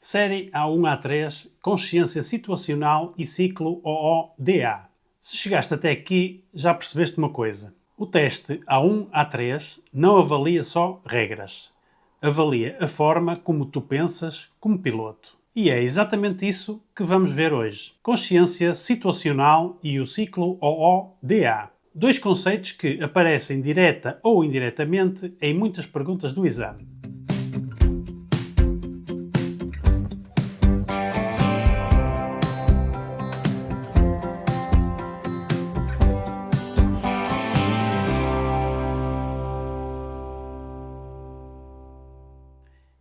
Série A1-A3, Consciência Situacional e Ciclo OO-DA. Se chegaste até aqui, já percebeste uma coisa. O teste A1-A3 não avalia só regras. Avalia a forma como tu pensas como piloto. E é exatamente isso que vamos ver hoje. Consciência Situacional e o Ciclo OO-DA. Dois conceitos que aparecem direta ou indiretamente em muitas perguntas do exame.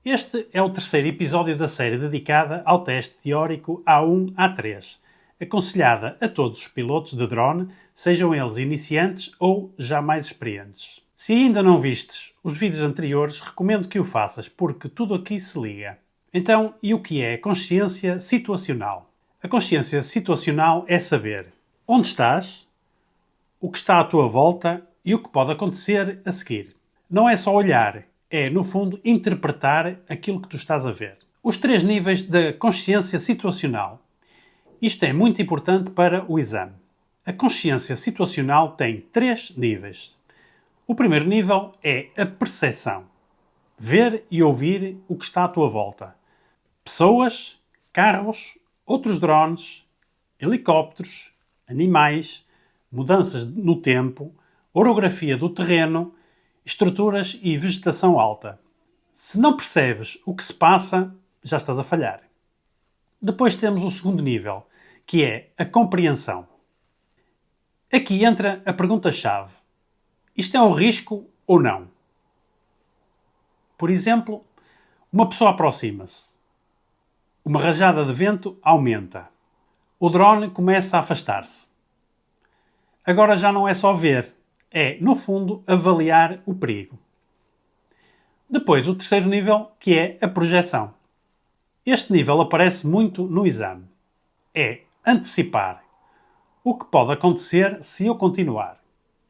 Este é o terceiro episódio da série dedicada ao teste teórico A1-A3, aconselhada a todos os pilotos de drone, sejam eles iniciantes ou já mais experientes. Se ainda não vistes os vídeos anteriores, recomendo que o faças, porque tudo aqui se liga. Então, e o que é consciência situacional? A consciência situacional é saber onde estás, o que está à tua volta e o que pode acontecer a seguir. Não é só olhar, é, no fundo, interpretar aquilo que tu estás a ver. Os três níveis da consciência situacional. Isto é muito importante para o exame. A consciência situacional tem três níveis. O primeiro nível é a percepção. Ver e ouvir o que está à tua volta. Pessoas, carros, outros drones, helicópteros, animais, mudanças no tempo, orografia do terreno, estruturas e vegetação alta. Se não percebes o que se passa, já estás a falhar. Depois temos o segundo nível, que é a compreensão. Aqui entra a pergunta-chave. Isto é um risco ou não? Por exemplo, uma pessoa aproxima-se. Uma rajada de vento aumenta. O drone começa a afastar-se. Agora já não é só ver. É, no fundo, avaliar o perigo. Depois, o terceiro nível, que é a projeção. Este nível aparece muito no exame. É antecipar o que pode acontecer se eu continuar.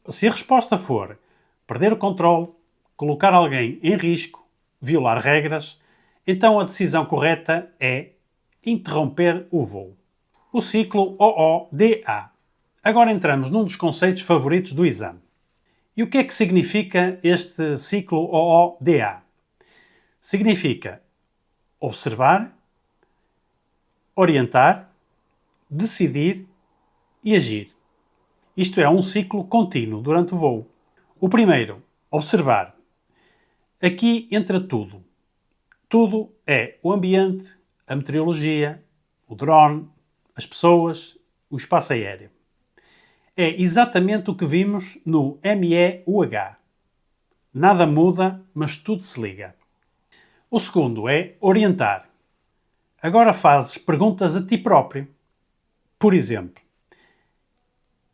Se a resposta for perder o controle, colocar alguém em risco, violar regras, então a decisão correta é interromper o voo. O ciclo OO-DA. Agora entramos num dos conceitos favoritos do exame. E o que é que significa este ciclo OO-DA? Significa observar, orientar, decidir e agir. Isto é um ciclo contínuo durante o voo. O primeiro, observar. Aqui entra tudo. Tudo é o ambiente, a meteorologia, o drone, as pessoas, o espaço aéreo. É exatamente o que vimos no MEUH. Nada muda, mas tudo se liga. O segundo é orientar. Agora fazes perguntas a ti próprio. Por exemplo,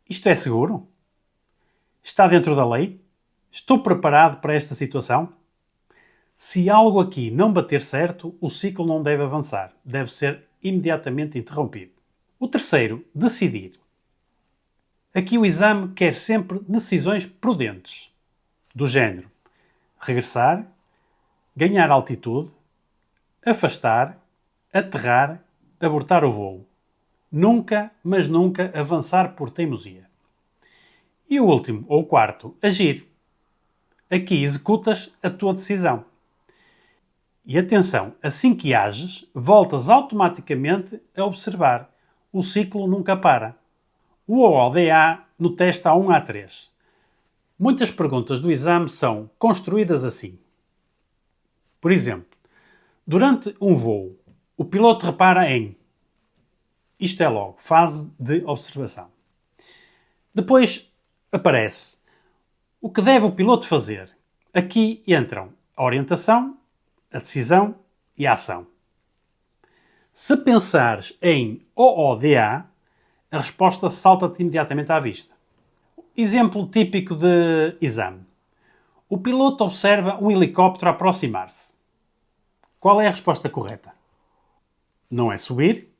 isto é seguro? Está dentro da lei? Estou preparado para esta situação? Se algo aqui não bater certo, o ciclo não deve avançar. Deve ser imediatamente interrompido. O terceiro, decidir. Aqui o exame quer sempre decisões prudentes, do género regressar, ganhar altitude, afastar, aterrar, abortar o voo. Nunca, mas nunca avançar por teimosia. E o último, ou o quarto, agir. Aqui executas a tua decisão. E atenção, assim que ages, voltas automaticamente a observar. O ciclo nunca para. O OO-DA no teste A1-A3. Muitas perguntas do exame são construídas assim. Por exemplo, durante um voo, o piloto repara em... Isto é logo, fase de observação. Depois aparece o que deve o piloto fazer. Aqui entram a orientação, a decisão e a ação. Se pensares em OO-DA, a resposta salta-te imediatamente à vista. Exemplo típico de exame. O piloto observa um helicóptero aproximar-se. Qual é a resposta correta? Não é subir,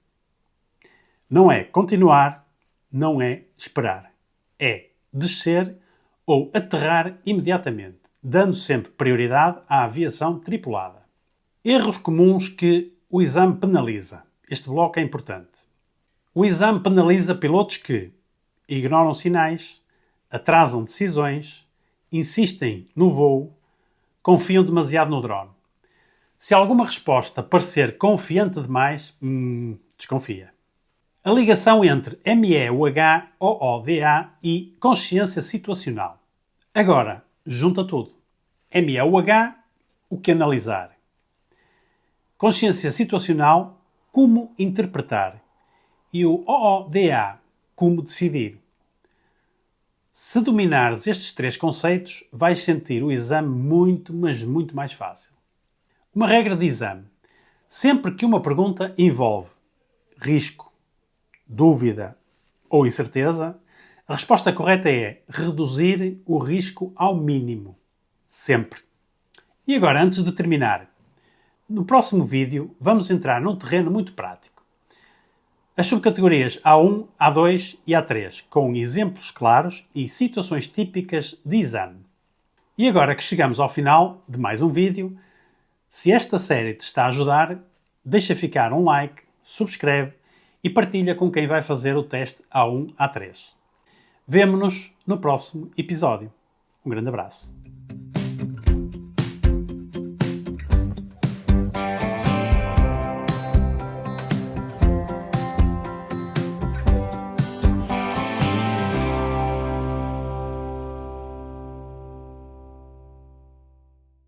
não é continuar, não é esperar. É descer ou aterrar imediatamente, dando sempre prioridade à aviação tripulada. Erros comuns que o exame penaliza. Este bloco é importante. O exame penaliza pilotos que ignoram sinais, atrasam decisões, insistem no voo, confiam demasiado no drone. Se alguma resposta parecer confiante demais, desconfia. A ligação entre MEUH, OODA e consciência situacional. Agora, junta tudo. MEUH, o que analisar. Consciência situacional, como interpretar. E o OODA, como decidir. Se dominares estes 3 conceitos, vais sentir o exame muito, mas muito mais fácil. Uma regra de exame. Sempre que uma pergunta envolve risco, dúvida ou incerteza, a resposta correta é reduzir o risco ao mínimo. Sempre. E agora, antes de terminar, no próximo vídeo vamos entrar num terreno muito prático. As subcategorias A1, A2 e A3, com exemplos claros e situações típicas de exame. E agora que chegamos ao final de mais um vídeo, se esta série te está a ajudar, deixa ficar um like, subscreve e partilha com quem vai fazer o teste A1, A3. Vemo-nos no próximo episódio. Um grande abraço.